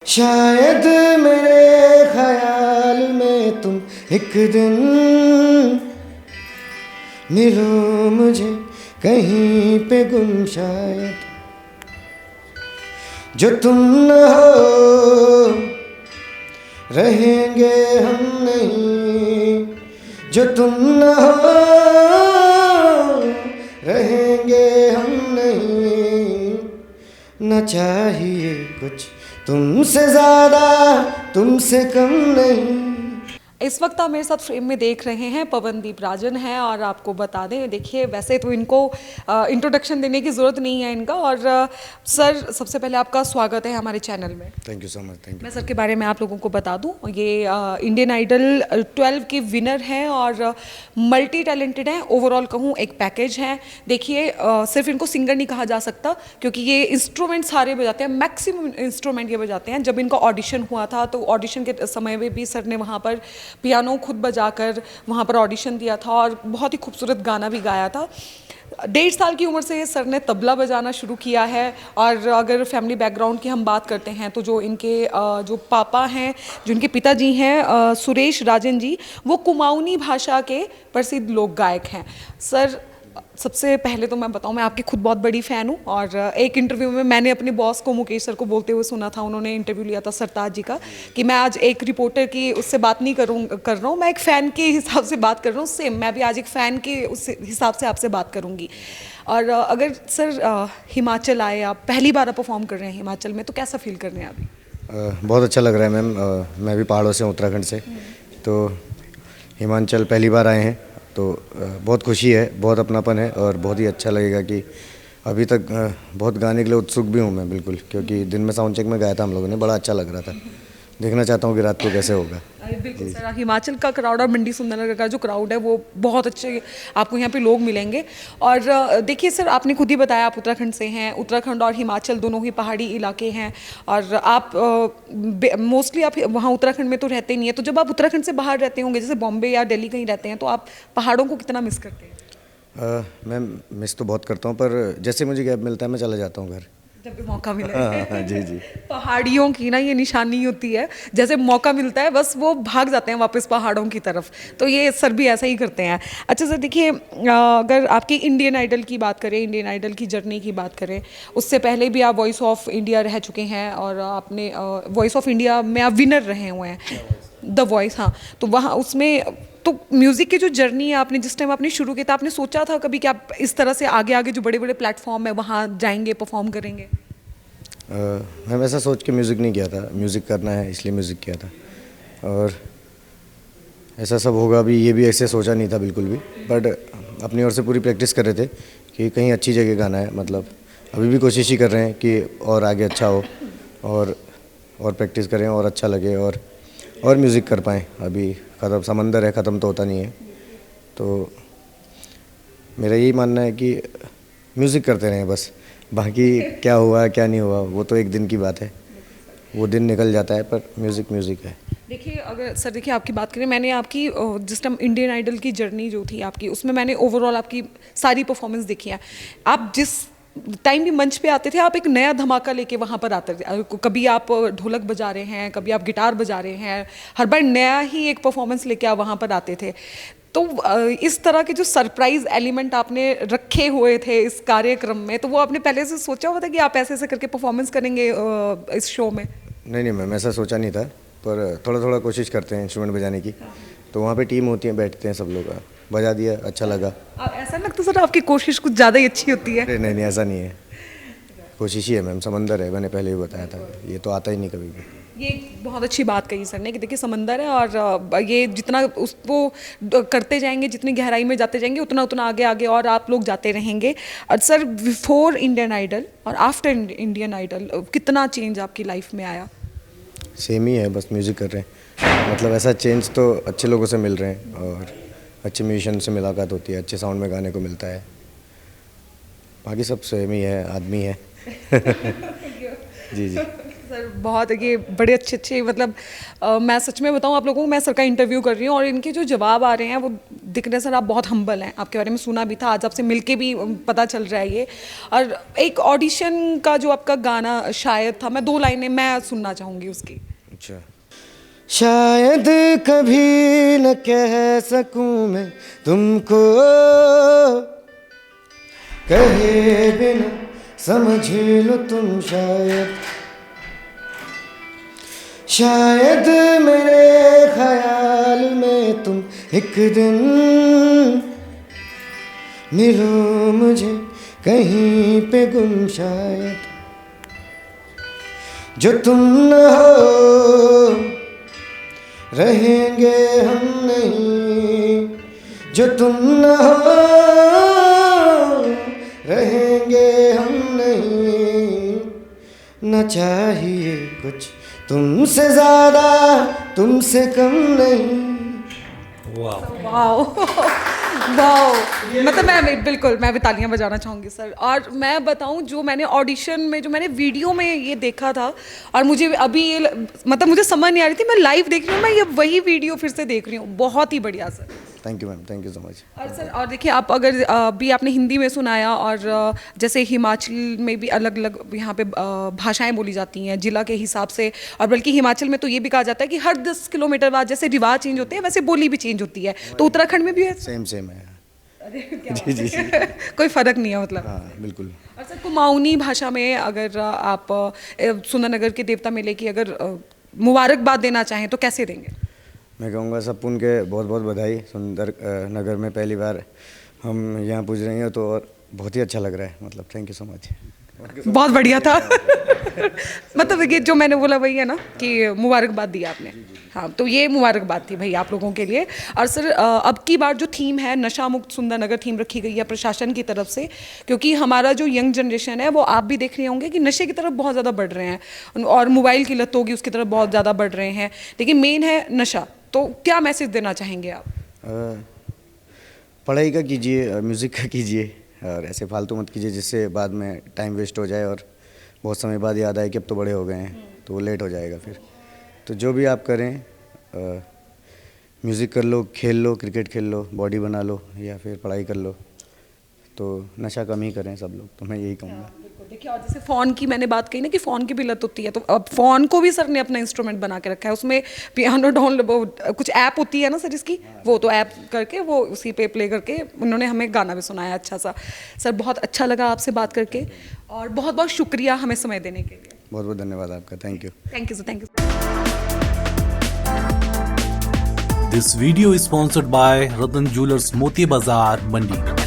शायद मेरे ख्याल में तुम एक दिन मिलो मुझे कहीं पे गुम, शायद जो तुम न हो रहेंगे हम नहीं, जो तुम न हो रहेंगे हम नहीं। न चाहिए कुछ तुमसे ज़्यादा, तुमसे कम नहीं। इस वक्त आप मेरे साथ फ्रेम में देख रहे हैं पवनदीप राजन हैं। और आपको बता दें, देखिए वैसे तो इनको इंट्रोडक्शन देने की ज़रूरत नहीं है इनका। और सर, सबसे पहले आपका स्वागत है हमारे चैनल में। Thank you so much. Thank you. मैं सर के बारे में आप लोगों को बता दूं, ये इंडियन आइडल 12 के विनर हैं और मल्टी टैलेंटेड हैं। ओवरऑल कहूँ एक पैकेज हैं। देखिए सिर्फ इनको सिंगर नहीं कहा जा सकता, क्योंकि ये इंस्ट्रूमेंट सारे बजाते हैं, मैक्सिमम इंस्ट्रूमेंट ये बजाते हैं। जब इनका ऑडिशन हुआ था तो ऑडिशन के समय में भी सर ने वहाँ पर पियानो खुद बजाकर वहाँ पर ऑडिशन दिया था और बहुत ही खूबसूरत गाना भी गाया था। 1.5 साल की उम्र से सर ने तबला बजाना शुरू किया है। और अगर फैमिली बैकग्राउंड की हम बात करते हैं तो जो इनके जो पापा हैं, जो इनके पिताजी हैं सुरेश राजन जी, वो कुमाऊनी भाषा के प्रसिद्ध लोक गायक हैं। सर, सबसे पहले तो मैं बताऊं, मैं आपकी खुद बहुत बड़ी फ़ैन हूं। और एक इंटरव्यू में मैंने अपने बॉस को, मुकेश सर को बोलते हुए सुना था, उन्होंने इंटरव्यू लिया था सरताज जी का, कि मैं आज एक रिपोर्टर की उससे बात नहीं कर रहा हूं, मैं एक फ़ैन के हिसाब से बात कर रहा हूं। सेम मैं भी आज एक फ़ैन के उस हिसाब से आपसे बात करूंगी। और अगर सर हिमाचल आए, आप पहली बार परफॉर्म कर रहे हैं हिमाचल में, तो कैसा फील कर रहे हैं अभी? बहुत अच्छा लग रहा है मैम। मैं भी पहाड़ों से हूँ, उत्तराखंड से, तो हिमाचल पहली बार आए हैं, तो बहुत खुशी है, बहुत अपनापन है और बहुत ही अच्छा लगेगा कि अभी तक बहुत गाने के लिए उत्सुक भी हूँ मैं बिल्कुल, क्योंकि दिन में साउंड चेक में गाया था हम लोगों ने, बड़ा अच्छा लग रहा था। देखना चाहता हूँ कि रात को कैसे होगा। बिल्कुल सर, हिमाचल का क्राउड और मंडी सुंदरनगर का जो क्राउड है वो बहुत अच्छे आपको यहाँ पे लोग मिलेंगे। और देखिए सर, आपने खुद ही बताया आप उत्तराखंड से हैं। उत्तराखंड और हिमाचल दोनों ही पहाड़ी इलाके हैं और आप मोस्टली आप वहाँ उत्तराखंड में तो रहते नहीं है। तो जब आप उत्तराखंड से बाहर रहते होंगे, जैसे बॉम्बे या दिल्ली कहीं रहते हैं, तो आप पहाड़ों को कितना मिस करते हैं? मैं मिस तो बहुत करता हूँ, पर जैसे मुझे गैप मिलता है मैं चला जाता हूँ घर। जब भी मौका मिले। हाँ जी जी। पहाड़ियों की ना ये निशानी होती है, जैसे मौका मिलता है बस वो भाग जाते हैं वापस पहाड़ों की तरफ। तो ये सर भी ऐसा ही करते हैं। अच्छा सर, देखिए अगर आपकी इंडियन आइडल की बात करें, इंडियन आइडल की जर्नी की बात करें, उससे पहले भी आप वॉइस ऑफ इंडिया रह चुके हैं और आपने वॉइस ऑफ इंडिया में आप विनर रहे हुए हैं, द वॉइस। हाँ, तो वहाँ उसमें तो म्यूज़िक की जो जर्नी है, आपने जिस टाइम आपने शुरू किया था, आपने सोचा था कभी कि आप इस तरह से आगे आगे जो बड़े बड़े प्लेटफॉर्म है वहाँ जाएंगे, परफॉर्म करेंगे? मैं वैसा सोच के म्यूज़िक नहीं किया था, म्यूज़िक करना है इसलिए म्यूज़िक किया था। और ऐसा सब होगा भी, ये भी ऐसे सोचा नहीं था बिल्कुल भी, बट अपनी ओर से पूरी प्रैक्टिस कर रहे थे कि कहीं अच्छी जगह गाना है। मतलब अभी भी कोशिश ही कर रहे हैं कि और आगे अच्छा हो और प्रैक्टिस करें और अच्छा लगे और म्यूज़िक कर पाएँ। अभी ख़त्म समंदर है, ख़त्म तो होता नहीं है। तो मेरा यही मानना है कि म्यूज़िक करते रहें बस, बाकी क्या हुआ क्या नहीं हुआ वो तो एक दिन की बात है, वो दिन निकल जाता है, पर म्यूज़िक म्यूज़िक है। देखिए अगर सर, देखिए आपकी बात करें, मैंने आपकी जिस टाइम इंडियन आइडल की जर्नी जो थी आपकी, उसमें मैंने ओवरऑल आपकी सारी परफॉर्मेंस देखी है। आप जिस टाइम भी मंच पे आते थे, आप एक नया धमाका लेके वहाँ पर आते थे। कभी आप ढोलक बजा रहे हैं, कभी आप गिटार बजा रहे हैं, हर बार नया ही एक परफॉर्मेंस लेके आप वहाँ पर आते थे। तो इस तरह के जो सरप्राइज एलिमेंट आपने रखे हुए थे इस कार्यक्रम में, तो वो आपने पहले से सोचा हुआ था कि आप ऐसे ऐसे करके परफॉर्मेंस करेंगे इस शो में? नहीं मैम, ऐसा सोचा नहीं था, पर थोड़ा थोड़ा कोशिश करते हैं इंस्ट्रूमेंट बजाने की। तो वहाँ पे टीम होती है, बैठते हैं सब लोग, बजा दिया, अच्छा लगा। ऐसा लगता सर आपकी कोशिश कुछ ज़्यादा ही अच्छी होती है? अरे नहीं ऐसा नहीं है, कोशिश ही है मैम। समंदर है, मैंने पहले भी बताया था, ये तो आता ही नहीं कभी भी। ये बहुत अच्छी बात कही सर ने कि देखिए समंदर है और ये जितना उसको करते जाएंगे, जितनी गहराई में जाते जाएंगे, उतना उतना आगे आगे और आप लोग जाते रहेंगे। और सर, बिफोर इंडियन आइडल और आफ्टर इंडियन आइडल कितना चेंज आपकी लाइफ में आया? सेम ही है, बस म्यूज़िक कर रहे हैं। मतलब ऐसा चेंज तो अच्छे लोगों से मिल रहे हैं और अच्छे म्यूजिशियन से मुलाकात होती है, अच्छे साउंड में गाने को मिलता है। बाकी सब सेम ही है, आदमी है। जी जी। सर बहुत ये बड़े अच्छे मतलब मैं सच में बताऊं आप लोगों को, मैं सर का इंटरव्यू कर रही हूँ और इनके जो जवाब आ रहे हैं वो दिख रहे, सर आप बहुत हम्बल हैं, आपके बारे में सुना भी था, आज आपसे मिलके भी पता चल रहा है ये। और एक ऑडिशन का जो आपका गाना शायद था, मैं 2 लाइनें मैं सुनना चाहूँगी उसकी। अच्छा। शायद कभी न कह सकूं मैं तुमको, कहे बिना समझ लो तुम शायद, शायद मेरे ख्याल में तुम एक दिन मिलो मुझे कहीं पे गुम शायद, जो तुम न हो रहेंगे हम नहीं, जो तुम न हो रहेंगे हम नहीं, न चाहिए कुछ तुमसे ज़्यादा तुमसे कम नहीं। वाओ वाओ, मतलब मैं बिल्कुल मैं भी तालियां बजाना चाहूँगी सर। और मैं बताऊँ, जो मैंने ऑडिशन में, जो मैंने वीडियो में ये देखा था और मुझे अभी ये मतलब मुझे समझ नहीं आ रही थी, मैं लाइव देख रही हूँ, मैं ये वही वीडियो फिर से देख रही हूँ, बहुत ही बढ़िया sir. Thank you ma'am, thank you so much. और सर और देखिए, आप अगर अभी आपने हिंदी में सुनाया और जैसे हिमाचल में भी अलग अलग यहाँ पे भाषाएं बोली जाती हैं जिला के हिसाब से, और बल्कि हिमाचल में तो ये भी कहा जाता है कि हर 10 किलोमीटर बाद जैसे रिवाज चेंज होते हैं वैसे बोली भी चेंज होती है, तो उत्तराखंड में भी है? सेम है। जी जी जी। कोई फर्क नहीं है मतलब? हाँ बिल्कुल। और सर कुमाऊनी भाषा में अगर आप सुंदरनगर के देवता मेले की अगर मुबारकबाद देना चाहें तो कैसे देंगे? मैं कहूँगा सबको उनके बहुत बहुत बधाई। सुंदर नगर में पहली बार हम यहाँ पूज रहे हैं तो और बहुत ही अच्छा लग रहा है, मतलब थैंक यू सो मच। बहुत बढ़िया था। मतलब ये जो मैंने बोला वही है ना कि मुबारकबाद दी आपने। हाँ, तो ये मुबारकबाद थी भाई आप लोगों के लिए। और सर अब की बार जो थीम है नशा मुक्त सुंदरनगर थीम रखी गई है प्रशासन की तरफ से, क्योंकि हमारा जो यंग जनरेशन है वो आप भी देख रहे होंगे कि नशे की तरफ बहुत ज़्यादा बढ़ रहे हैं और मोबाइल की लत होगी उसकी तरफ बहुत ज़्यादा बढ़ रहे हैं, लेकिन मेन है नशा। तो क्या मैसेज देना चाहेंगे आप? पढ़ाई का कीजिए, म्यूज़िक का कीजिए और ऐसे फालतू मत कीजिए जिससे बाद में टाइम वेस्ट हो जाए और बहुत समय बाद याद आए कि अब तो बड़े हो गए हैं तो वो लेट हो जाएगा फिर। तो जो भी आप करें, म्यूज़िक कर लो, खेल लो, क्रिकेट खेल लो, बॉडी बना लो या फिर पढ़ाई कर लो, तो नशा कम ही करें सब लोग, तो मैं यही कहूँगा। देखिए, और जैसे फ़ोन की मैंने बात कही ना कि फ़ोन की भी लत होती है, तो अब फ़ोन को भी सर ने अपना इंस्ट्रूमेंट बना के रखा है, उसमें पियानो डाउनलोड कुछ ऐप होती है ना सर इसकी, वो तो ऐप करके वो उसी पे प्ले करके उन्होंने हमें गाना भी सुनाया अच्छा सा। सर बहुत अच्छा लगा आपसे बात करके और बहुत बहुत शुक्रिया हमें समय देने के लिए। बहुत बहुत धन्यवाद आपका, thank you. Thank you sir, thank you. This video is sponsored by Ratan Jewelers, Moti Bazaar, Mandi.